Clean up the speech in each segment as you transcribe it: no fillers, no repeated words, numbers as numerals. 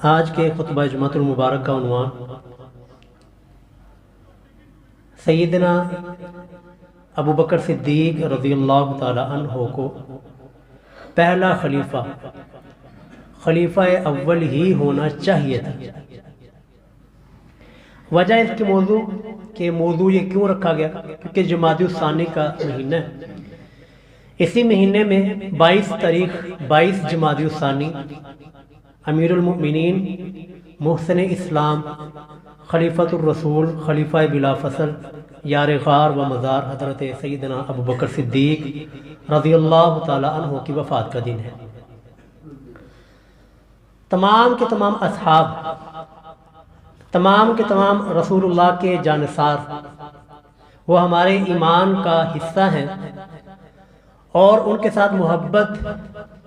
آج کے خطبہ جمعۃ المبارک کا عنوان سیدنا ابو بکر صدیق رضی اللہ تعالی عنہ کو پہلا خلیفہ اول ہی ہونا چاہیے تھا۔ وجہ اس کے موضوع یہ کیوں رکھا گیا؟ کیونکہ جمادی الثانی کا مہینہ ہے۔ اسی مہینے میں 22 جمادی الثانی امیر المؤمنین محسن اسلام خلیفۃ الرسول خلیفہ بلا فصل یار غار و مزار حضرت سیدنا ابو بکر صدیق رضی اللہ تعالی عنہ کی وفات کا دن ہے۔ تمام کے تمام اصحاب، تمام کے تمام رسول اللہ کے جانثار وہ ہمارے ایمان کا حصہ ہیں، اور ان کے ساتھ محبت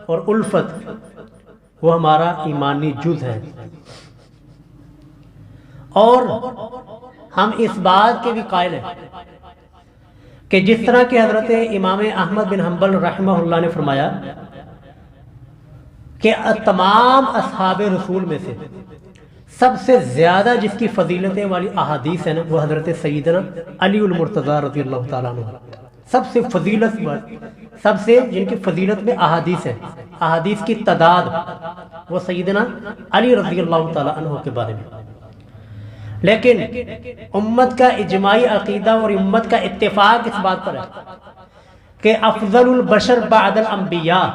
اور الفت وہ ہمارا ایمانی جز ہے۔ اور ہم اس بات کے بھی قائل ہیں کہ جس طرح کہ حضرت امام احمد بن حنبل رحمہ اللہ نے فرمایا کہ تمام اصحاب رسول میں سے سب سے زیادہ جس کی فضیلتیں والی احادیث ہیں وہ حضرت سیدنا علی المرتضیٰ رضی اللہ تعالیٰ عنہ، سب سے فضیلت والی، سب سے جن کی فضیلت میں احادیث ہے، احادیث کی تعداد وہ سیدنا علی رضی اللہ تعالیٰ عنہ کے بارے میں۔ لیکن امت کا اجماعی عقیدہ اور امت کا اتفاق اس بات پر ہے کہ افضل البشر بعد الانبیاء،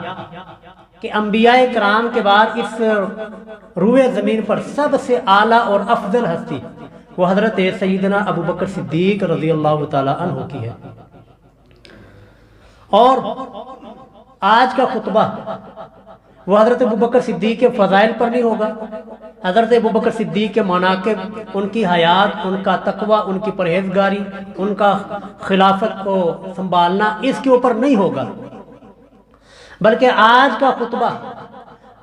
کہ انبیاء کرام کے بعد اس روئے زمین پر سب سے اعلیٰ اور افضل ہستی وہ حضرت سیدنا ابو بکر صدیق رضی اللہ تعالیٰ عنہ کی ہے۔ اور آج کا خطبہ وہ حضرت ابو بکر صدیق کے فضائل پر نہیں ہوگا، حضرت ابو بکر صدیق کے مناقب، ان کی حیات، ان کا تقوی، ان کی پرہیزگاری، ان کا خلافت کو سنبھالنا، اس کے اوپر نہیں ہوگا، بلکہ آج کا خطبہ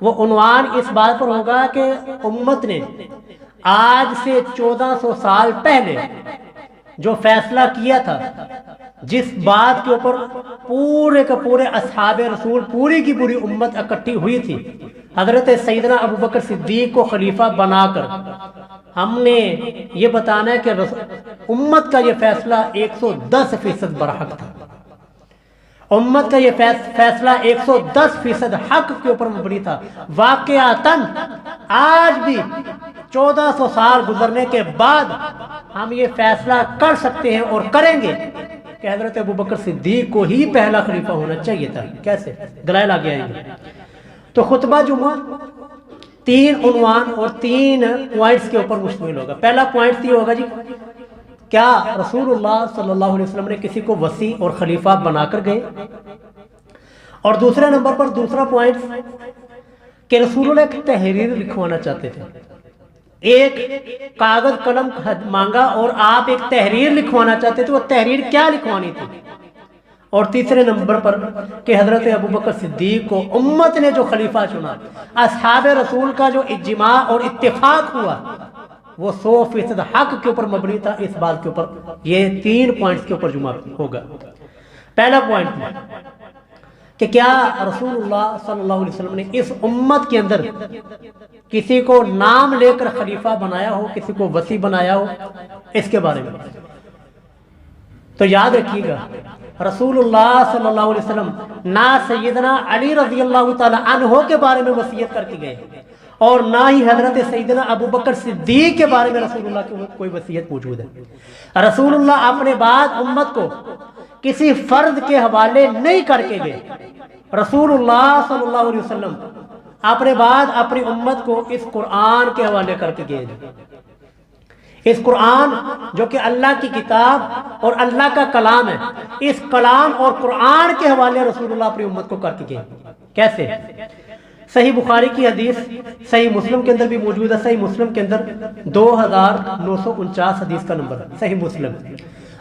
وہ عنوان اس بات پر ہوگا کہ امت نے آج سے 1400 سال پہلے جو فیصلہ کیا تھا، جس بات کے اوپر پورے کے پورے اصحاب رسول، پوری کی پوری امت اکٹھی ہوئی تھی، حضرت سیدنا ابو بکر صدیق کو خلیفہ بنا کر ہم نے یہ بتانا ہے کہ امت کا یہ فیصلہ 110% برحق تھا۔ امت کا یہ فیصلہ 110% حق کے اوپر مبنی تھا۔ واقعتاً آج بھی 1400 سال گزرنے کے بعد ہم یہ فیصلہ کر سکتے ہیں اور کریں گے کہ حضرت ابو بکر صدیق کو ہی پہلا خلیفہ ہونا چاہیے تھا۔ کیسے؟ دلائل آگے آئیں گے۔ تو خطبہ جمعہ 3 عنوان اور 3 پوائنٹس کے اوپر مشتمل ہوگا۔ پہلا پوائنٹ یہ ہوگا جی، کیا رسول اللہ صلی اللہ علیہ وسلم نے کسی کو وصی اور خلیفہ بنا کر گئے؟ اور دوسرے نمبر پر دوسرا پوائنٹ کہ رسول اللہ ایک تحریر لکھوانا چاہتے تھے، ایک کاغذ قلم مانگا اور آپ ایک تحریر لکھوانا چاہتے تھے، وہ تحریر کیا لکھوانی تھی؟ اور تیسرے نمبر پر کہ حضرت ابو بکر صدیق کو امت نے جو خلیفہ چنا، اصحاب رسول کا جو اجماع اور اتفاق ہوا وہ 100% حق کے اوپر مبنی تھا۔ اس بات کے اوپر یہ 3 پوائنٹس کے اوپر جمعہ ہوگا۔ پہلا پوائنٹ کہ کیا رسول اللہ صلی اللہ علیہ وسلم نے اس امت کے اندر کسی کو نام لے کر خلیفہ بنایا ہو، کسی کو وصی بنایا ہو؟ اس کے بارے میں تو یاد رکھیے گا، رسول اللہ صلی اللہ علیہ وسلم نہ سیدنا علی رضی اللہ تعالی عنہ کے بارے میں وصیت کر کے گئے، اور نہ ہی حضرت سیدنا ابو بکر صدیق کے بارے میں رسول اللہ کی کوئی وصیت موجود ہے۔ رسول اللہ اپنے بعد امت کو کسی فرد کے حوالے نہیں کر کے گئے۔ رسول اللہ صلی اللہ علیہ وسلم اپنے بعد اپنی امت کو اس قرآن کے حوالے کر کے گئے۔ اس قرآن جو کہ اللہ کی کتاب اور اللہ کا کلام ہے، اس کلام اور قرآن کے حوالے رسول اللہ اپنی امت کو کر کے گئے۔ کیسے؟ صحیح بخاری کی حدیث صحیح مسلم کے اندر بھی موجود ہے۔ صحیح مسلم کے اندر 2949 حدیث کا نمبر ہے، صحیح مسلم۔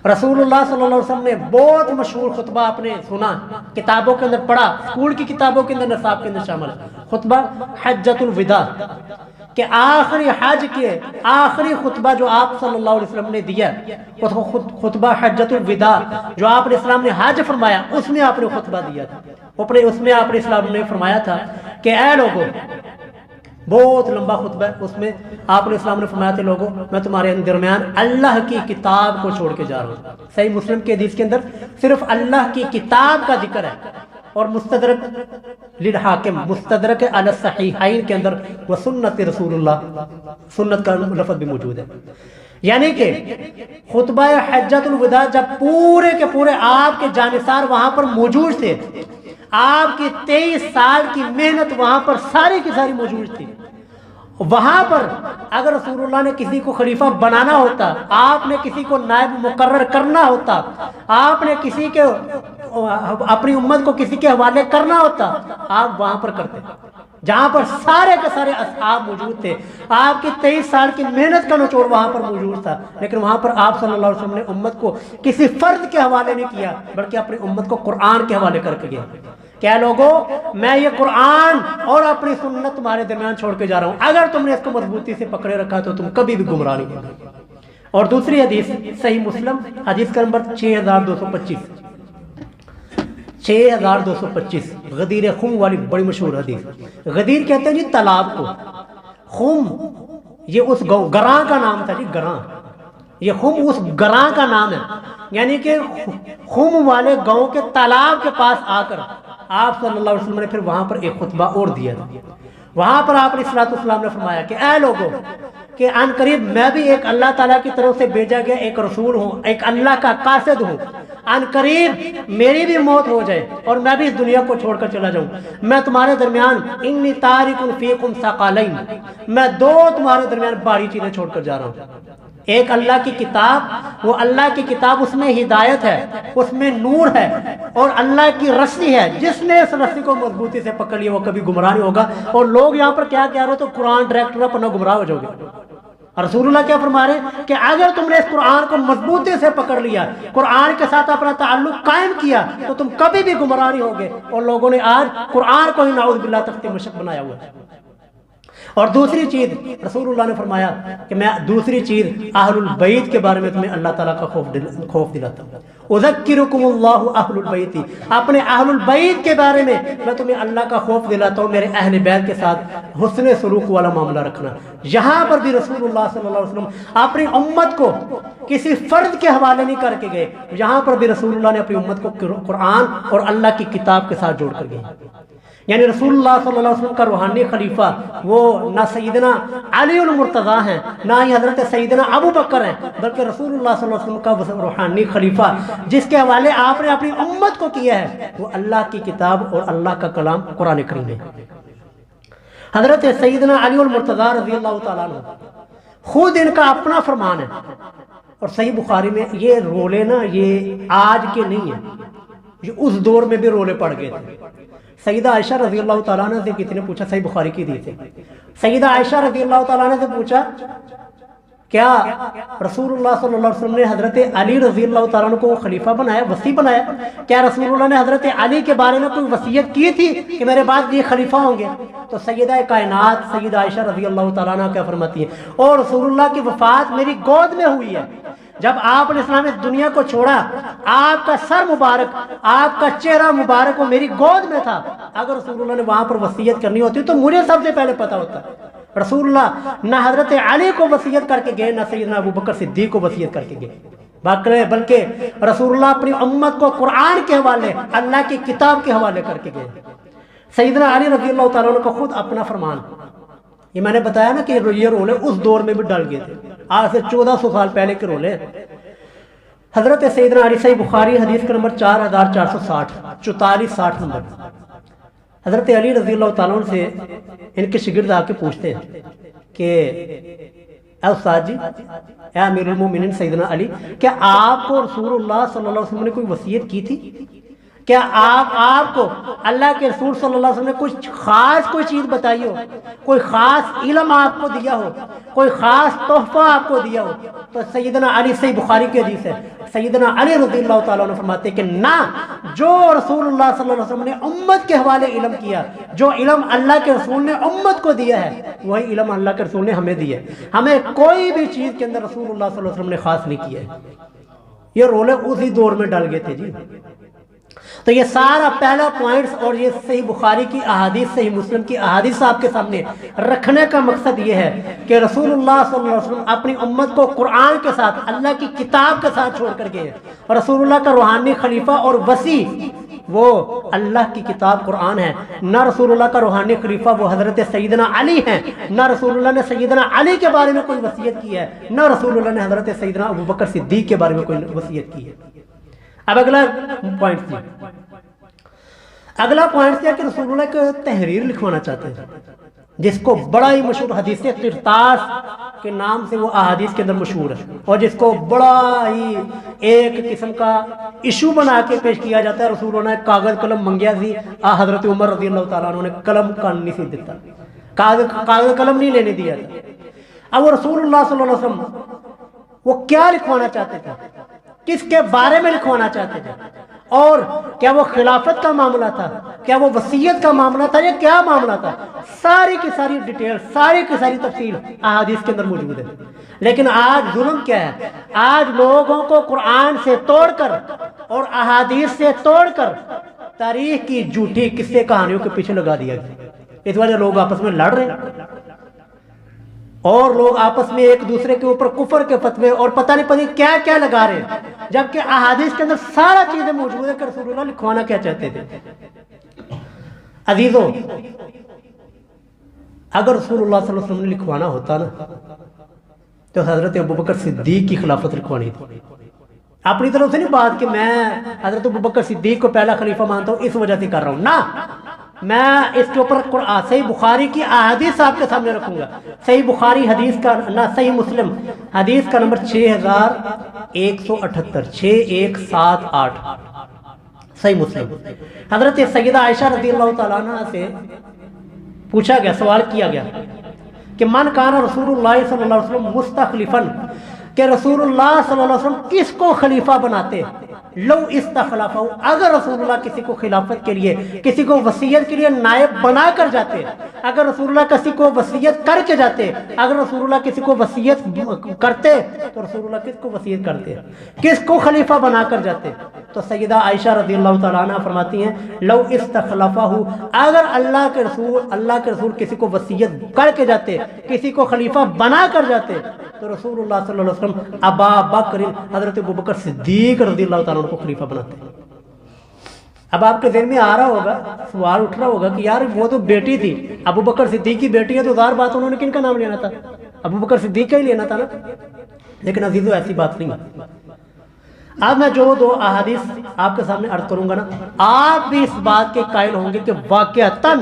رسول اللہ صلی اللہ علیہ وسلم نے بہت مشہور خطبہ آپ نے سنا، کتابوں کے اندر پڑھا، اسکول کی کتابوں کے اندر، نصاب کے اندر شامل ہے، خطبہ حجۃ الوداع، کہ آخری حج کے آخری خطبہ جو آپ صلی اللہ علیہ وسلم نے دیا، اس خطبہ حجۃ الوداع جو آپ نے اسلام نے حج فرمایا، اس میں آپ نے خطبہ دیا تھا۔ اس میں آپ نے اسلام نے فرمایا تھا کہ اے لوگوں، بہت لمبا خطبہ ہے، اس میں آپ علیہ السلام نے فرمایا تھے لوگوں میں تمہارے درمیان اللہ کی کتاب کو چھوڑ کے جا رہا ہوں۔ صحیح مسلم کے حدیث کے اندر صرف اللہ کی کتاب کا ذکر ہے، اور مستدرک للحاکم مستدرک علی الصحیحین کے اندر وہ سنت رسول اللہ، سنت کا لفظ بھی موجود ہے۔ یعنی کہ خطبہ حجۃ الوداع جب پورے کے پورے آپ کے جانثار وہاں پر موجود تھے، آپ کی 23 سال کی محنت وہاں پر ساری کی ساری موجود تھی، وہاں پر اگر رسول اللہ نے کسی کو خلیفہ بنانا ہوتا، آپ نے کسی کو نائب مقرر کرنا ہوتا، آپ نے کسی کے اپنی امت کو کسی کے حوالے کرنا ہوتا، آپ وہاں پر کرتے جہاں پر سارے کے سارے اصحاب موجود تھے، آپ کی 23 سال کی محنت کا نچوڑ وہاں پر موجود تھا، لیکن وہاں پر آپ صلی اللہ علیہ وسلم نے امت کو کسی فرد کے حوالے نہیں کیا بلکہ اپنی امت کو قرآن کے حوالے کر کے گیا۔ کیا لوگوں، میں یہ قرآن اور اپنی سنت تمہارے درمیان چھوڑ کے جا رہا ہوں، اگر تم نے اس کو مضبوطی سے پکڑے رکھا تو تم کبھی بھی گمراہ نہیں ہوگے۔ اور دوسری حدیث صحیح مسلم حدیث کا نمبر 6225 6225 غدیر خم والی بڑی مشہور حدیث۔ غدیر کہتے ہیں جی تالاب کو، خم یہ اس گراں کا نام تھا جی، گراں، یہ خم اس گراں کا نام ہے، یعنی کہ خم والے گاؤں کے تالاب کے پاس آ کر آپ صلی اللہ علیہ وسلم نے پھر وہاں پر ایک خطبہ اور دیا تھا۔ وہاں پر آپ علیہ الصلوۃ والسلام نے فرمایا کہ اے لوگوں کہ ان قریب میں بھی ایک اللہ تعالیٰ کی طرف سے بھیجا گیا ایک رسول ہوں، ایک اللہ کا قاصد ہوں، ان قریب میری بھی موت ہو جائے اور میں بھی اس دنیا کو چھوڑ کر چلا جاؤں، میں تمہارے درمیان انی تارک فیکم ثقلین، میں دو تمہارے درمیان باری چیزیں چھوڑ کر جا رہا ہوں۔ ایک اللہ کی کتاب، وہ اللہ کی کتاب اس میں ہدایت ہے، اس میں نور ہے، اور اللہ کی رسی ہے، جس نے اس رسی کو مضبوطی سے پکڑ لیا وہ کبھی گمراہ نہیں ہوگا۔ اور لوگ یہاں پر کیا کہہ رہے تو قرآن ڈائریکٹر اپنا گمراہ ہو جاؤ گے۔ رسول اللہ کیا فرما رہے ہیں کہ اگر تم نے اس قرآن کو مضبوطی سے پکڑ لیا، قرآن کے ساتھ اپنا تعلق قائم کیا تو تم کبھی بھی گمراہ نہیں ہوگے۔ اور لوگوں نے آج قرآن کو ہی نعوذ باللہ تخت مشق بنایا ہوا ہے۔ اور دوسری چیز رسول اللہ نے فرمایا کہ میں دوسری چیز اہل البیت کے بارے میں تمہیں اللہ تعالیٰ کا خوف دلاتا ہوں۔ اذکرکم اللہ اہل البیت، اپنے اہل البیت کے بارے میں میں تمہیں اللہ کا خوف دلاتا ہوں، میرے اہل بیت کے ساتھ حسن سلوک والا معاملہ رکھنا۔ یہاں پر بھی رسول اللہ صلی اللہ علیہ وسلم اپنی امت کو کسی فرد کے حوالے نہیں کر کے گئے، یہاں پر بھی رسول اللہ نے اپنی امت کو قرآن اور اللہ کی کتاب کے ساتھ جوڑ کر گئے۔ یعنی رسول اللہ صلی اللہ علیہ وسلم کا روحانی خلیفہ وہ نہ سیدنا علی المرتضیٰ ہیں، نہ ہی حضرت سیدنا ابو بکر ہیں، بلکہ رسول اللہ صلی اللہ علیہ وسلم کا روحانی خلیفہ جس کے حوالے آپ نے اپنی امت کو کیا ہے وہ اللہ کی کتاب اور اللہ کا کلام قرآن کریم ہے۔ حضرت سیدنا علی المرتضیٰ رضی اللہ تعالیٰ عنہ خود ان کا اپنا فرمان ہے، اور صحیح بخاری میں یہ رولے نا یہ آج کے نہیں ہیں، یہ اس دور میں بھی رولے پڑ گئے تھے۔ سیدہ عائشہ رضی اللہ تعالیٰ عنہ سے کسی نے پوچھا، صحیح بخاری کی حدیث ہے، سیدہ عائشہ رضی اللہ تعالیٰ عنہ سے پوچھا کیا رسول اللہ صلی اللہ علیہ وسلم نے حضرت علی رضی اللہ تعالیٰ عنہ کو خلیفہ بنایا، وصی بنایا؟ کیا رسول اللہ نے حضرت علی کے بارے میں کوئی وصیت کی تھی کہ میرے بعد یہ خلیفہ ہوں گے؟ تو سیدہ کائنات سیدہ عائشہ رضی اللہ تعالیٰ عنہ کیا فرماتی ہیں، اور رسول اللہ کی وفات میری گود میں ہوئی ہے، جب آپ علیہ السلام اس دنیا کو چھوڑا آپ کا سر مبارک، آپ کا چہرہ مبارک وہ میری گود میں تھا، اگر رسول اللہ نے وہاں پر وصیت کرنی ہوتی تو مجھے سب سے پہلے پتا ہوتا۔ رسول اللہ نہ حضرت علی کو وصیت کر کے گئے، نہ سیدنا ابو بکر صدیق کو وصیت کر کے گئے، بلکہ رسول اللہ اپنی امت کو قرآن کے حوالے اللہ کی کتاب کے حوالے کر کے گئے۔ سیدنا علی رضی اللہ تعالیٰ عنہ کا خود اپنا فرمان، یہ میں نے بتایا نا کہ یہ رولے اس دور میں بھی ڈل گئے تھے، آج سے 1400 سال پہلے کے رولے۔ حضرت سیدنا علی صحیح بخاری حدیث کا نمبر 4460 4460 نمبر، حضرت علی رضی اللہ تعالیٰ عنہ سے ان کے شاگرد آ کے پوچھتے ہیں کہ اے استاد جی، اے امیر المومنین سیدنا علی، کیا آپ کو رسول اللہ صلی اللہ علیہ وسلم نے کوئی وصیت کی تھی؟ کیا آپ کو اللہ کے رسول صلی اللہ علیہ وسلم نے کچھ خاص کوئی چیز بتائی ہو، کوئی خاص علم آپ کو دیا ہو، کوئی خاص تحفہ آپ کو دیا ہو؟ تو سیدنا علی صحیح بخاری کی حدیث ہے، سیدنا علی رضی اللہ تعالیٰ عنہ فرماتے ہیں کہ نہ، جو رسول اللہ صلی اللہ علیہ وسلم نے امت کے حوالے علم کیا، جو علم اللہ کے رسول نے امت کو دیا ہے وہی علم اللہ کے رسول نے ہمیں دیا ہے، ہمیں کوئی بھی چیز کے اندر رسول اللہ صلی اللہ علیہ وسلم نے خاص نہیں کیا ہے۔ یہ رولے اسی دور میں ڈل گئے تھے جی، تو یہ سارا پہلا پوائنٹس اور یہ صحیح بخاری کی احادیث، صحیح مسلم کی احادیث آپ کے سامنے رکھنے کا مقصد یہ ہے کہ رسول اللہ صلی اللہ علیہ وسلم اپنی امت کو قرآن کے ساتھ، اللہ کی کتاب کے ساتھ چھوڑ کر گئے ہیں، اور رسول اللہ کا روحانی خلیفہ اور وصی وہ اللہ کی کتاب قرآن ہے۔ نہ رسول اللہ کا روحانی خلیفہ وہ حضرت سیدنا علی ہیں، نہ رسول اللہ نے سیدنا علی کے بارے میں کوئی وصیت کی ہے، نہ رسول اللہ نے حضرت سیدنا ابوبکر صدیق کے بارے میں کوئی وصیت کی ہے۔ اب اگلا پوائنٹ ہے کہ رسول اللہ کو تحریر لکھوانا چاہتے ہیں، جس کو بڑا ہی مشہور حدیث قرطاس کے نام سے وہ احادیث کے اندر مشہور ہے، اور جس کو بڑا ہی ایک قسم کا ایشو بنا کے پیش کیا جاتا ہے۔ رسول اللہ نے کاغذ قلم منگیا سی، حضرت عمر رضی اللہ تعالیٰ عنہ نے قلم کا نہیں سی دیتا، کاغذ قلم نہیں لینے دیا تھا۔ اب وہ رسول اللہ صلی اللہ علیہ وسلم وہ کیا لکھوانا چاہتے تھے، کس کے بارے میں لکھوانا چاہتے تھے، اور کیا وہ خلافت کا معاملہ تھا، کیا وہ وصیت کا معاملہ تھا، یا کیا معاملہ تھا، ساری کی ساری ڈیٹیل، ساری کی ساری تفصیل احادیث کے اندر موجود ہے۔ لیکن آج ظلم کیا ہے، آج لوگوں کو قرآن سے توڑ کر اور احادیث سے توڑ کر تاریخ کی جھوٹی قصے کہانیوں کے پیچھے لگا دیا گیا۔ اس وجہ لوگ آپس میں لڑ رہے ہیں، اور لوگ آپس میں ایک دوسرے کے اوپر کفر کے فتوے اور پتہ نہیں کیا کیا لگا رہے ہیں، جبکہ احادیث کے اندر سارا چیزیں موجود ہے کہ رسول اللہ لکھوانا کیا چاہتے تھے۔ عزیزو، اگر رسول اللہ صلی اللہ علیہ وسلم نے لکھوانا ہوتا نا تو حضرت ابوبکر صدیق کی خلافت لکھوانی تھی۔ اپنی طرف سے نہیں بات کہ میں حضرت ابوبکر صدیق کو پہلا خلیفہ مانتا ہوں اس وجہ سے کر رہا ہوں، نہ، میں اس کے اوپر صحیح بخاری کی احادیث آپ کے سامنے رکھوں گا۔ صحیح بخاری حدیث کا نہ صحیح مسلم حدیث کا نمبر 6178 6178 صحیح مسلم۔ حضرت سیدہ عائشہ رضی اللہ تعالیٰ عنہ سے پوچھا گیا، سوال کیا گیا کہ من کان رسول اللہ صلی اللہ علیہ وسلم مستخلفاً، کہ رسول اللہ صلی اللہ علیہ وسلم کس کو خلیفہ بناتے، لو استخلافہ، اگر رسول اللہ کسی کو خلافت کے لیے، کسی کو وصیت کے لیے نائب بنا کر جاتے، اگر رسول اللہ کسی کو وصیت کر کے جاتے، اگر رسول اللہ کسی کو وصیت کرتے تو رسول اللہ کس کو وصیت کرتے، کس کو خلیفہ بنا کر جاتے؟ تو سیدہ عائشہ رضی اللہ تعالیٰ عنہ فرماتی ہیں لو استخلفہ، اگر اللہ کے رسول کسی کو وصیت کر کے جاتے، کسی کو خلیفہ بنا کر جاتے، تو رسول اللہ صلی اللہ علیہ وسلم ابا بکر، حضرت ابوبکر صدیق رضی اللہ تعالیٰ عنہ کو خلیفہ بناتے ہیں۔ اب آپ کے ذہن میں آ رہا ہوگا، سوال اٹھ رہا ہوگا کہ یار وہ تو بیٹی تھی، ابوبکر صدیق کی بیٹی ہے، تو ظاہر بات انہوں نے کن کا نام لینا تھا، ابوبکر صدیق کا ہی لینا تھا نا۔ لیکن عزیزو ایسی بات نہیں ہے۔ اب میں جو دو احادیث آپ کے سامنے عرض کروں گا نا، آپ بھی اس بات کے قائل ہوں گے کہ واقعتاً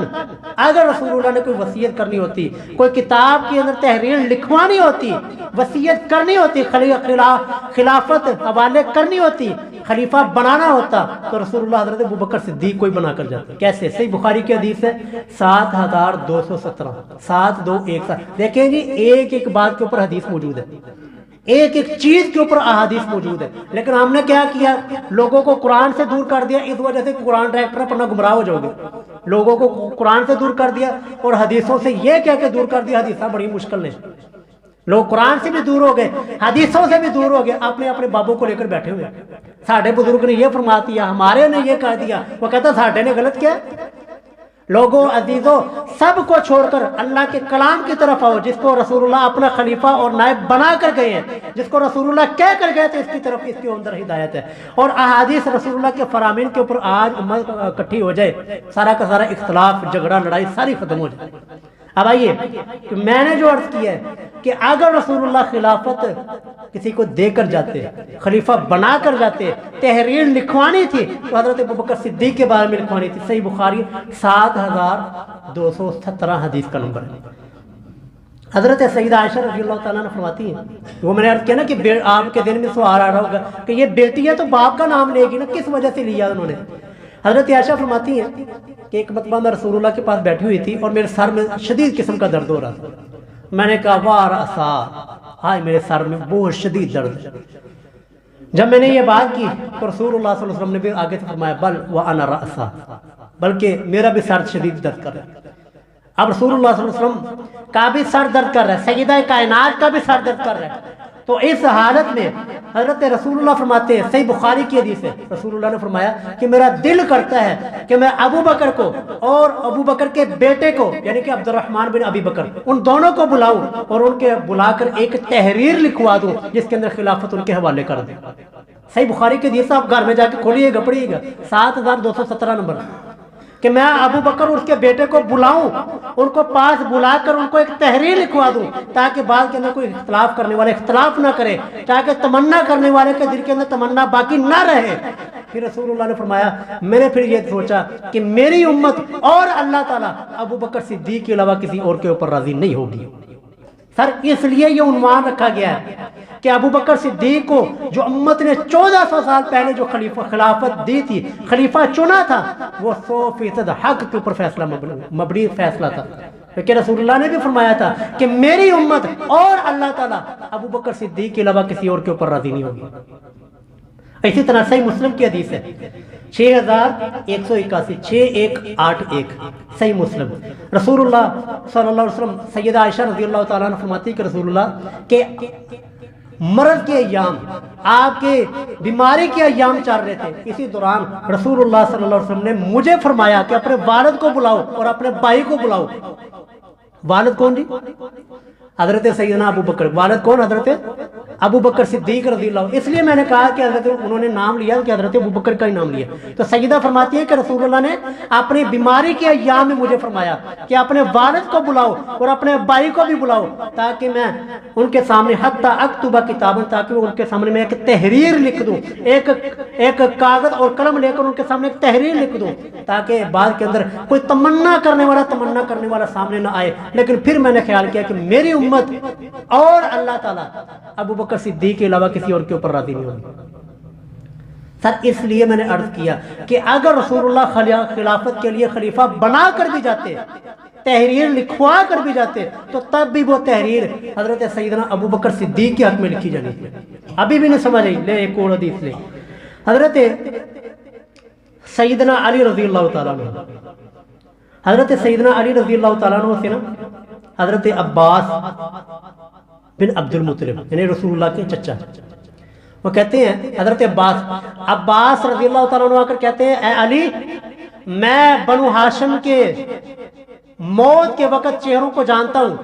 اگر رسول اللہ نے کوئی وصیت کرنی ہوتی، کوئی کتاب کے اندر تحریر لکھوانی ہوتی، وصیت کرنی ہوتی، خلافت حوالے کرنی ہوتی، خلیفہ بنانا ہوتا، تو رسول اللہ حضرت ابوبکر صدیق کوئی بنا کر جاتا۔ کیسے؟ صحیح بخاری کی حدیث ہے 7217 7217۔ دیکھیں جی، ایک ایک بات کے اوپر حدیث موجود ہے، ایک ایک چیز کے اوپر احادیث موجود ہے، لیکن ہم نے کیا کیا، لوگوں کو قرآن سے دور کر دیا۔ اس وجہ سے قرآن ڈائریکٹر پڑھنا گمراہ ہو جاؤ گے۔ لوگوں کو قرآن سے دور کر دیا اور حدیثوں سے یہ کہہ کے دور کر دیا حدیثیں بڑی مشکل نے۔ لوگ قرآن سے بھی دور ہو گئے، حدیثوں سے بھی دور ہو گئے، اپنے اپنے بابوں کو لے کر بیٹھے ہوئے۔ ساڑھے بزرگ نے یہ فرما دیا، ہمارے نے یہ کہہ دیا، وہ کہتا ساڑھے نے غلط کیا۔ لوگوں عزیزوں، سب کو چھوڑ کر اللہ کے کلام کی طرف آؤ، جس کو رسول اللہ اپنا خلیفہ اور نائب بنا کر گئے ہیں، جس کو رسول اللہ کہہ کر گئے تھے، اس کی طرف اس کے اندر ہدایت ہے۔ اور احادیث رسول اللہ کے فرامین کے اوپر آج امت اکٹھی ہو جائے، سارا کا سارا اختلاف، جھگڑا، لڑائی ساری ختم ہو جائے۔ اب آئیے کہ میں نے جو عرض کیا ہے کہ اگر رسول اللہ خلافت کسی کو دے کر جاتے، خلیفہ بنا کر جاتے، تحریر لکھوانی تھی تو حضرت ابوبکر صدیق کے بارے میں لکھوانی تھی۔ صحیح بخاری 7217 حدیث کا نمبر ہے۔ حضرت سیدہ عائشہ رضی اللہ تعالیٰ نے فرماتی ہیں، وہ میں نے عرض کیا نا کہ آپ کے دل میں سوال آ رہا ہوگا کہ یہ بیٹی ہے تو باپ کا نام لے گی نا، کس وجہ سے لیا انہوں نے؟ حضرت عائشہ فرماتی ہیں کہ ایک مرتبہ میں رسول اللہ کے پاس بیٹھی ہوئی تھی اور میرے سر میں شدید قسم کا درد ہو رہا تھا۔ میں نے کہا واہ رأسا، ہائے میرے سر میں بہت شدید درد ہے۔ جب میں نے یہ بات کی تو رسول اللہ صلی اللہ علیہ وسلم نے بھی آگے سے فرمایا بل وانا رأسا، بلکہ میرا بھی سر شدید درد کر رہا ہے۔ اب رسول اللہ صلی اللہ علیہ وسلم کا بھی سر درد کر رہا ہے، سیدہ کائنات کا بھی سر درد کر رہا ہے، تو اس حالت میں حضرت رسول اللہ فرماتے ہیں، صحیح بخاری کی حدیث ہے، رسول اللہ نے فرمایا کہ میرا دل کرتا ہے کہ میں ابو بکر کو اور ابو بکر کے بیٹے کو یعنی کہ عبد الرحمن بن ابی بکر ان دونوں کو بلاؤں اور ان کے بلا کر ایک تحریر لکھوا دوں جس کے اندر خلافت ان کے حوالے کر دیں۔ صحیح بخاری کی حدیث آپ گھر میں جا کے کھولیے گا، پڑھیے گا، 7217 نمبر، کہ میں ابو بکر اور اس کے بیٹے کو بلاؤں، ان کو پاس بلا کر ان کو ایک تحریر لکھوا دوں تاکہ بعد کے اندر کوئی اختلاف کرنے والے اختلاف نہ کرے، تاکہ تمنا کرنے والے کے دل کے اندر تمنا باقی نہ رہے۔ پھر رسول اللہ نے فرمایا میں نے پھر یہ سوچا کہ میری امت اور اللہ تعالیٰ ابو بکر صدیق کے علاوہ کسی اور کے اوپر راضی نہیں ہوگی۔ سر اس لیے یہ عنوان رکھا گیا ہے کہ ابو بکر صدیق کو جو امت نے 1400 سال پہلے جو خلافت دی تھی، خلیفہ چنا تھا، وہ 100% حق کے اوپر فیصلہ مبنی فیصلہ تھا، کیونکہ رسول اللہ نے بھی فرمایا تھا کہ میری امت اور اللہ تعالیٰ ابو بکر صدیق کے علاوہ کسی اور کے اوپر راضی نہیں ہوگی۔ اسی طرح صحیح مسلم کی حدیث ہے 6181 6181 صحیح مسلم، رسول اللہ صلی اللہ علیہ وسلم سیدہ عائشہ رضی اللہ تعالیٰ عنہ فرماتی کہ رسول اللہ کے مرض کے ایام، آپ کے بیماری کے ایام چل رہے تھے، اسی دوران رسول اللہ صلی اللہ علیہ وسلم نے مجھے فرمایا کہ اپنے والد کو بلاؤ اور اپنے بھائی کو بلاؤ۔ والد کون جی؟ حضرت سیدنا ابو بکر۔ والد کون؟ حضرت ابو بکر صدیق رضی اللہ۔ اس لیے میں نے کہا کہ حضرت انہوں نے نام لیا کہ حضرت ابو بکر کا ہی نام لیا۔ تو سیدہ فرماتی ہے کہ رسول اللہ نے اپنی بیماری کے ایام میں مجھے فرمایا کہ اپنے والد کو بلاؤ اور اپنے بھائی کو بھی بلاؤ تاکہ میں ان کے سامنے حتی اکتب کتاباً، تاکہ وہ ان کے سامنے میں ایک تحریر لکھ دوں، ایک کاغذ اور قلم لے کر ان کے سامنے ایک تحریر لکھ دوں تاکہ بعد کے اندر کوئی تمنا کرنے والا سامنے نہ آئے۔ لیکن پھر میں نے خیال کیا کہ میری امت اور اللہ تعالیٰ ابو بکر صدیق کے علاوہ کسی اور کے اوپر راضی نہیں ہوگی۔ سر اس لیے میں نے عرض کیا کہ اگر رسول اللہ خلافت کے لیے خلیفہ بنا کر بھی جاتے، تحریر لکھوا کر بھی جاتے، تو تب بھی وہ تحریر حضرت سیدنا ابو بکر صدیق کے حق میں لکھی جانی تھی۔ ابھی بھی نہیں سمجھ آئی، لے ایک اور حدیث لے، حضرت سیدنا علی رضی اللہ تعالیٰ عنہ، حضرت سیدنا علی رضی اللہ تعالیٰ عنہ سے نا حضرت عباس بن عبد المطلب یعنی رسول اللہ کے چچا، وہ کہتے ہیں حضرت عباس رضی اللہ تعالیٰ عنہ آ کر کہتے ہیں اے علی، میں بنو ہاشم کے موت کے وقت چہروں کو جانتا ہوں،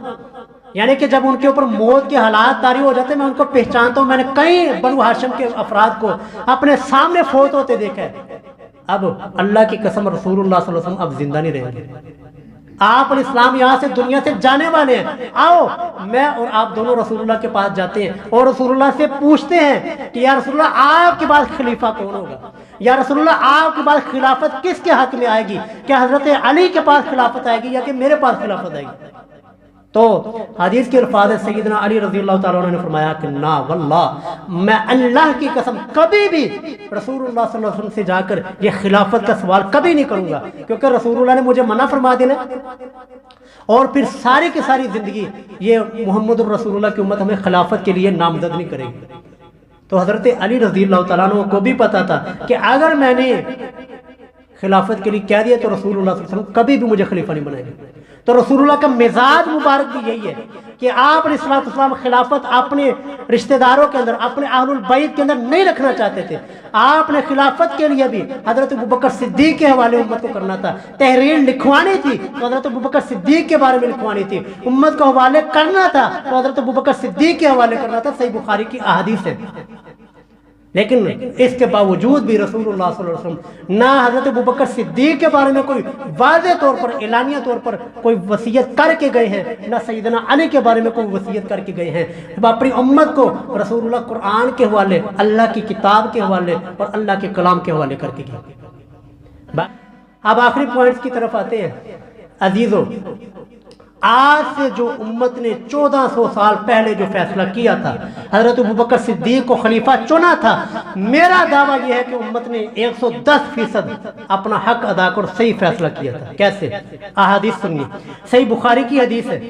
یعنی کہ جب ان کے اوپر موت کے حالات طاری ہو جاتے ہیں میں ان کو پہچانتا ہوں۔ میں نے کئی بنو ہاشم کے افراد کو اپنے سامنے فوت ہوتے دیکھا ہے۔ اب اللہ کی قسم رسول اللہ صلی اللہ علیہ وسلم اب زندہ نہیں رہیں گے، آپ الاسلام یہاں سے دنیا سے جانے والے ہیں۔ آؤ میں اور آپ دونوں رسول اللہ کے پاس جاتے ہیں اور رسول اللہ سے پوچھتے ہیں کہ یا رسول اللہ آپ کے بعد خلیفہ کون ہوگا، یا رسول اللہ آپ کے بعد خلافت کس کے حق میں آئے گی، کیا حضرت علی کے پاس خلافت آئے گی یا کہ میرے پاس خلافت آئے گی؟ تو حدیث کے الفاظ سیدنا علی رضی اللہ تعالیٰ عنہ نے فرمایا کہ نا واللہ، میں اللہ کی قسم کبھی بھی رسول اللہ صلی اللہ علیہ وسلم سے جا کر یہ خلافت کا سوال کبھی نہیں کروں گا، کیونکہ رسول اللہ نے مجھے منع فرما دینا اور پھر ساری کی ساری زندگی یہ محمد الرسول اللہ کی امت ہمیں خلافت کے لیے نامزد نہیں کرے گی۔ تو حضرت علی رضی اللہ تعالیٰ عنہ کو بھی پتا تھا کہ اگر میں نے خلافت کے لیے کہہ دیا تو رسول اللہ صلی اللہ علیہ وسلم کبھی بھی مجھے خلیفہ نہیں بنائیں گے۔ تو رسول اللہ کا مزاج مبارک بھی یہی ہے کہ آپ علیہ السلام خلافت اپنے رشتہ داروں کے اندر، اپنے اہل البیت کے اندر نہیں رکھنا چاہتے تھے۔ آپ نے خلافت کے لیے بھی حضرت ابوبکر صدیق کے حوالے امت کو کرنا تھا، تحریر لکھوانی تھی تو حضرت ابوبکر صدیق کے بارے میں لکھوانی تھی، امت کو حوالے کرنا تھا تو حضرت ابوبکر صدیق کے حوالے کرنا تھا۔ صحیح بخاری کی احادیث ہے۔ لیکن اس کے باوجود بھی رسول اللہ صلی اللہ علیہ وسلم نہ حضرت ابوبکر صدیق کے بارے میں کوئی واضح طور پر اعلانیہ طور پر کوئی وصیت کر کے گئے ہیں، نہ سیدنا علی کے بارے میں کوئی وصیت کر کے گئے ہیں۔ اپنی امت کو رسول اللہ قرآن کے حوالے، اللہ کی کتاب کے حوالے اور اللہ کے کلام کے حوالے کر کے گئے۔ اب آخری پوائنٹس کی طرف آتے ہیں۔ عزیزو، آج سے جو امت نے 1400 سال پہلے جو فیصلہ کیا تھا، حضرت ابوبکر صدیق کو خلیفہ چنا تھا، میرا دعویٰ یہ ہے کہ امت نے 110% اپنا حق ادا کر صحیح فیصلہ کیا تھا۔ کیسے؟ احادیث سنیے۔ صحیح بخاری کی حدیث ہے،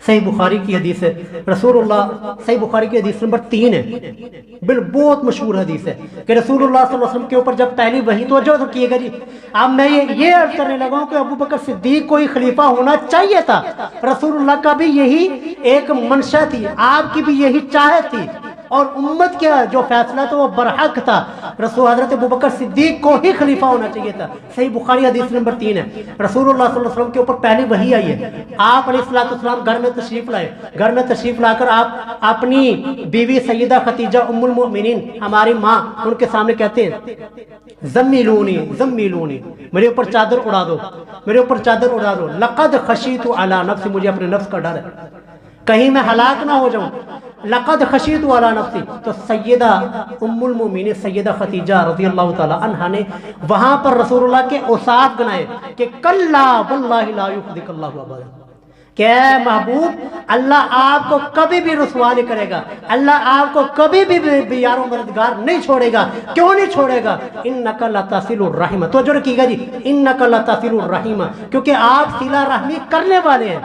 صحیح بخاری کی حدیث ہے، رسول اللہ، صحیح بخاری کی حدیث نمبر 3 ہے، بہت مشہور حدیث ہے کہ رسول اللہ صلی اللہ علیہ وسلم کے اوپر جب پہلی وحی، توجہ کیے گا جی، اب میں یہ عرض کرنے لگا ہوں کہ ابوبکر صدیق کو ہی خلیفہ ہونا چاہیے تھا۔ رسول اللہ کا بھی یہی ایک منشا تھی، آپ کی بھی یہی چاہت تھی، اور امت کا جو فیصلہ تھا وہ برحق تھا، رسول حضرت ابوبکر صدیق کو ہی خلیفہ ہونا چاہیے تھا۔ صحیح بخاری حدیث نمبر 3 ہے، رسول اللہ صلی اللہ علیہ وسلم کے اوپر پہلی وحی آئی ہے، آپ علیہ السلام گھر میں تشریف لائے، گھر میں تشریف لا کر آپ اپنی بیوی سیدہ خدیجہ ام المؤمنین ہماری ماں، ان کے سامنے کہتے ہیں زمیلونی زمیلونی، میرے اوپر چادر اڑا دو، میرے اوپر چادر اڑا دو، لقد خشیت علی نفسی، مجھے اپنے نفس کا ڈر ہے کہیں میں ہلاک نہ ہو جاؤں، لقد خشیت علی نفسی۔ تو سیدہ ام المؤمنین سیدہ خدیجہ رضی اللہ تعالی عنہا نے وہاں پر رسول اللہ کے اوصاف گنائے کہ کلا واللہ لا یخزیک اللہ ابدا، کہ اے محبوب اللہ آپ کو کبھی بھی رسوا نہیں کرے گا، اللہ آپ کو کبھی بھی یار و مددگار نہیں چھوڑے گا۔ کیوں نہیں چھوڑے گا؟ انک لتصل الرحم، تو جو رکھیے گا جی، انک لتصل الرحم، کیونکہ آپ صلہ رحمی کرنے والے ہیں،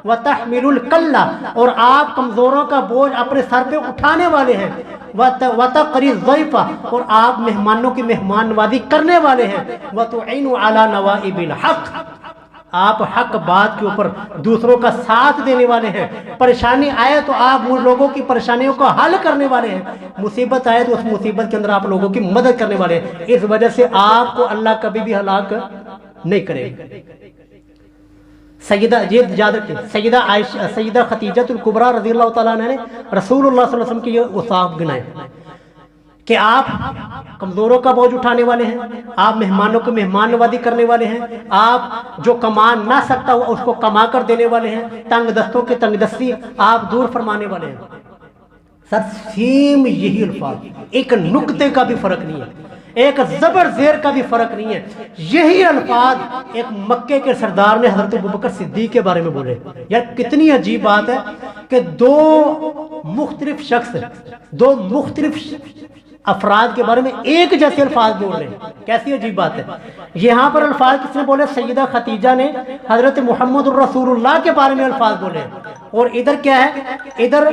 وتحمل الکلہ، اور آپ کمزوروں کا بوجھ اپنے سر پہ اٹھانے والے ہیں، وتقری الضیف، اور آپ مہمانوں کی مہمان نوازی کرنے والے ہیں، وتعین علی نوائب الحق، آپ حق بات کے اوپر دوسروں کا ساتھ دینے والے ہیں، پریشانی آئے تو آپ ان لوگوں کی پریشانیوں کو حل کرنے والے ہیں، مصیبت آئے تو اس مصیبت کے اندر آپ لوگوں کی مدد کرنے والے ہیں، اس وجہ سے آپ کو اللہ کبھی بھی ہلاک نہیں کرے گا۔ سیدہ عائشہ سیدہ خدیجہ الکبریٰ رضی اللہ تعالیٰ عنہ نے رسول اللہ صلی اللہ علیہ وسلم کے یہ اوصاف گنائے کہ آپ کمزوروں کا بوجھ اٹھانے والے ہیں، آپ مہمانوں کو مہمان نوازی کرنے والے ہیں، آپ جو کما نہ سکتا ہو اس کو کما کر دینے والے ہیں، تنگ دستوں کی تنگ دستی آپ دور فرمانے والے ہیں۔ سر سیم یہی الفاظ، ایک نقطے کا بھی فرق نہیں ہے، ایک زبر زیر کا بھی فرق نہیں ہے، یہی الفاظ ایک مکے کے سردار نے حضرت ابوبکر صدیق کے بارے میں بولے۔ یار کتنی عجیب بات ہے کہ دو مختلف شخص، دو مختلف افراد کے بارے میں ایک جیسے الفاظ بول رہے ہیں، کیسی عجیب بات ہے۔ یہاں پر الفاظ کس نے بولے؟ سیدہ خدیجہ نے حضرت محمد الرسول اللہ کے بارے میں الفاظ بولے، اور ادھر کیا ہے؟ ادھر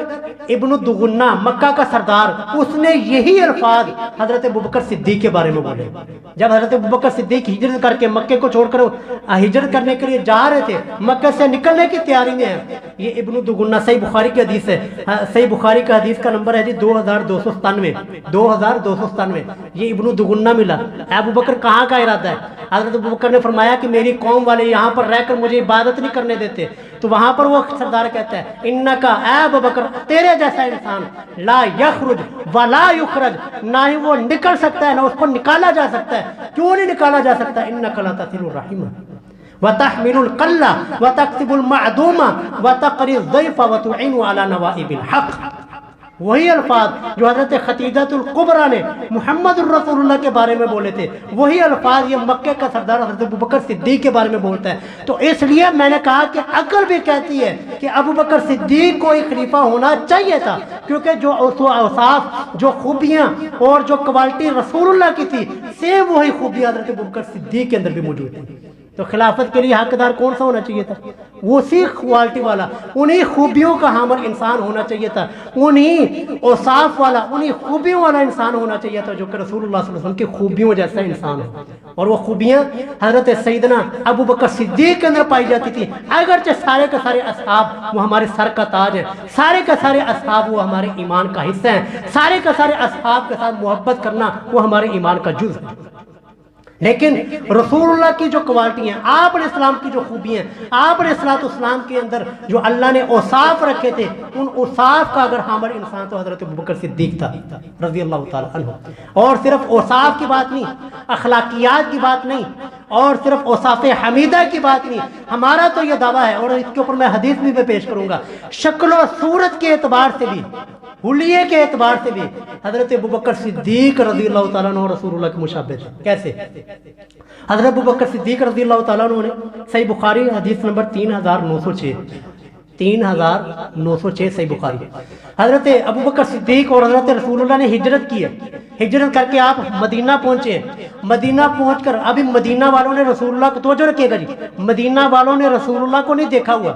ابن الدغنہ مکہ کا سردار، اس نے یہی الفاظ حضرت ابوبکر صدیق کے بارے میں بولے۔ جب حضرت ابوبکر صدیق ہجرت کر کے مکے کو چھوڑ کر ہجرت کرنے کے لیے جا رہے تھے، مکہ سے نکلنے کی تیاری میں ہے، یہ ابن الدغنہ صحیح بخاری کی حدیث ہے، صحیح بخاری کا حدیث کا نمبر ہے جی 2297 یہ ابن الدغنہ ملا۔ ابوبکر کہاں کا ارادہ ہے؟ حضرت ابوبکر نے فرمایا کہ میری قوم والے یہاں پر رہ کر مجھے عبادت نہیں کرنے دیتے، تو وہاں پر وہ سردار کہتا ہے انکا اے ابوبکر، تیرے جیسا انسان لا یخرج ولا یخرج، نہ ہی وہ نکل سکتا ہے نہ اس کو نکالا جا سکتا ہے۔ کیوں نہیں نکالا جا سکتا؟ انکا لا تصل الرحم وتحمل الکلہ وتکسب المعدوم وتقری الضیف وتعین علی نوائب الحق، وہی الفاظ جو حضرت خدیجہ الکبریٰ نے محمد الرسول اللہ کے بارے میں بولے تھے، وہی الفاظ یہ مکے کا سردار حضرت ابوبکر صدیق کے بارے میں بولتا ہے۔ تو اس لیے میں نے کہا کہ عقل بھی کہتی ہے کہ ابوبکر صدیق کو ایک خلیفہ ہونا چاہیے تھا، کیونکہ جو اوصاف، جو خوبیاں اور جو کوالٹی رسول اللہ کی تھی، سیم وہی خوبیاں حضرت ابوبکر صدیق کے اندر بھی موجود تھی۔ تو خلافت کے لیے حقدار کون سا ہونا چاہیے تھا؟ اسی کوالٹی والا، انہی خوبیوں کا حامل انسان ہونا چاہیے تھا، انہی اوصاف والا، انہی خوبیوں والا انسان ہونا چاہیے تھا جو کہ رسول اللہ صلی اللہ علیہ وسلم کی خوبیوں جیسا انسان ہے۔ اور وہ خوبیاں حضرت سیدنا ابوبکر صدیق کے اندر پائی جاتی تھی، اگرچہ سارے کے سارے اصحاب وہ ہمارے سر کا تاج ہیں، سارے کے سارے اصحاب وہ ہمارے ایمان کا حصہ ہیں، سارے کے سارے اصحاب کے ساتھ محبت کرنا وہ ہمارے ایمان کا جز ہے۔ لیکن رسول اللہ کی جو کوالٹی ہیں، آپ علیہ السلام کی جو خوبیاں ہیں، آپ علیہ السلام کے اندر جو اللہ نے اوصاف رکھے تھے، ان اوصاف کا اگر حامل انسان تو حضرت ابوبکر صدیق تھا رضی اللہ تعالیٰ عنہ۔ اور صرف اوصاف کی بات نہیں، اخلاقیات کی بات نہیں، اور صرف اوصاف حمیدہ کی بات نہیں، ہمارا تو یہ دعویٰ ہے، اور اس کے اوپر میں حدیث بھی پیش کروں گا، شکل و صورت کے اعتبار سے بھی، حلیے کے اعتبار سے بھی حضرت ابوبکر صدیق رضی اللہ تعالیٰ عنہ رسول اللہ کے مشابہ تھے۔ کیسے؟ حضرت ابوبکر صدیق رضی اللہ تعالیٰ عنہ نے صحیح بخاری حدیث نمبر 3906 صحیح بخاری، حضرت ابوبکر صدیق اور حضرت رسول اللہ نے ہجرت کی ہے، ہجرت کر کے آپ مدینہ پہنچے ہیں، مدینہ پہنچ کر ابھی مدینہ والوں نے رسول اللہ کو، توجہ رکھیے گا جی، مدینہ والوں نے رسول اللہ کو نہیں دیکھا ہوا،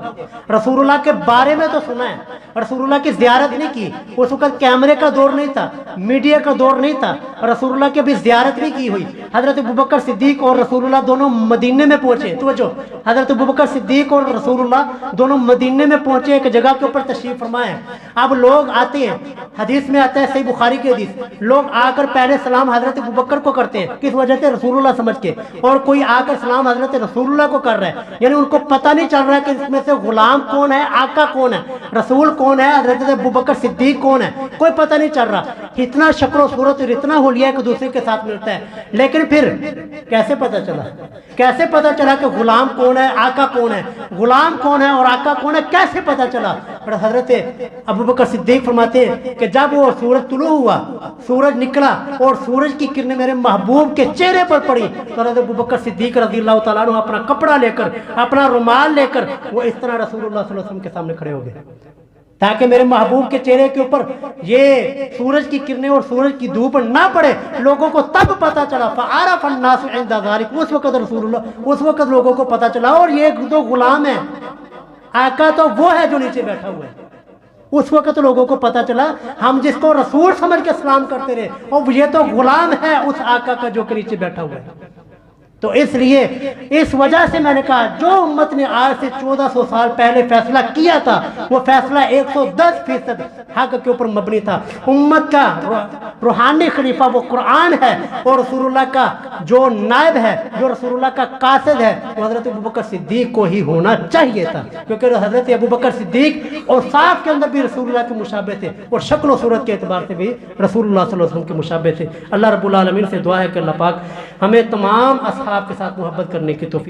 رسول اللہ کے بارے میں تو سنا ہے، رسول اللہ کی زیارت نہیں کی، اس وقت کیمرے کا دور نہیں تھا، میڈیا کا دور نہیں تھا، رسول اللہ کی ابھی زیارت نہیں کی ہوئی۔ حضرت ابوبکر صدیق اور رسول اللہ دونوں مدینے میں پہنچے، توجہ، حضرت ابوبکر صدیق اور رسول اللہ دونوں مدینے میں پہنچے ایک جگہ کے اوپر تشریف فرمائے. اب لوگ آتے ہیں, حدیث میں آتا ہے صحیح بخاری کی حدیث, لوگ آ کر پہلے سلام حضرت ابوبکر کو کرتے ہیں, کس وجہ سے؟ رسول اللہ سمجھ کے. اور کوئی آ کر سلام حضرت رسول اللہ کو کر رہا ہے, یعنی ان کو پتہ نہیں چل رہا ہے کہ اس میں سے غلام کون ہے, آقا کون ہے, رسول کون ہے, حضرت ابوبکر صدیق کون ہے, کوئی پتہ نہیں چل رہا. اتنا شکل و صورت اور اتنا حلیہ ایک دوسرے کے ساتھ ملتا ہے, لیکن پھر کیسے پتہ چلا, کیسے پتہ چلا کہ غلام کون ہے, آقا کون ہے, غلام کون ہے اور آقا کون ہے, کیسے پتہ چلا؟ پر حضرت ابوبکر صدیق فرماتے ہیں کہ جب وہ سورج طلوع ہوا, سورج نکلا اور سورج کی کرنیں میرے محبوب کے چہرے پر پڑی, تو حضرت ابوبکر صدیق رضی اللہ تعالیٰ عنہ اپنا کپڑا لے کر, اپنا رومال لے کر وہ اس طرح رسول اللہ صلی اللہ علیہ وسلم کے سامنے کھڑے ہو گئے, تاکہ میرے محبوب کے چہرے کے اوپر یہ سورج کی کرنیں اور سورج کی دھوپ نہ پڑے. لوگوں کو تب پتہ چلا, فعرف الناس عند ذلك, اس وقت رسول اللہ, اس وقت لوگوں کو پتہ چلا. اور یہ تو غلام ہے, آقا تو وہ ہے جو نیچے بیٹھا ہوا ہے. اس وقت لوگوں کو پتہ چلا, ہم جس کو رسول سمجھ کے سلام کرتے رہے, اور یہ تو غلام ہے اس آقا کا جو کہ نیچے بیٹھا ہوا ہے. تو اس لیے اس وجہ سے میں نے کہا, جو امت نے آج سے 1400 سال پہلے فیصلہ کیا تھا وہ فیصلہ 110% حق کے اوپر مبنی تھا. امت کا روحانی خلیفہ وہ قرآن ہے, اور رسول اللہ کا جو نائب ہے, جو رسول اللہ کا قاصد ہے, وہ حضرت ابوبکر صدیق کو ہی ہونا چاہیے تھا, کیونکہ حضرت ابوبکر صدیق اور صاف کے اندر بھی رسول اللہ کے مشابہ تھے, اور شکل و صورت کے اعتبار سے بھی رسول اللہ صلی اللہ علیہ وسلم کے مشابہ تھے. اللہ رب العالمین سے دعا ہے کہ اللہ پاک ہمیں تمام اصحاب کے ساتھ محبت کرنے کی توفیق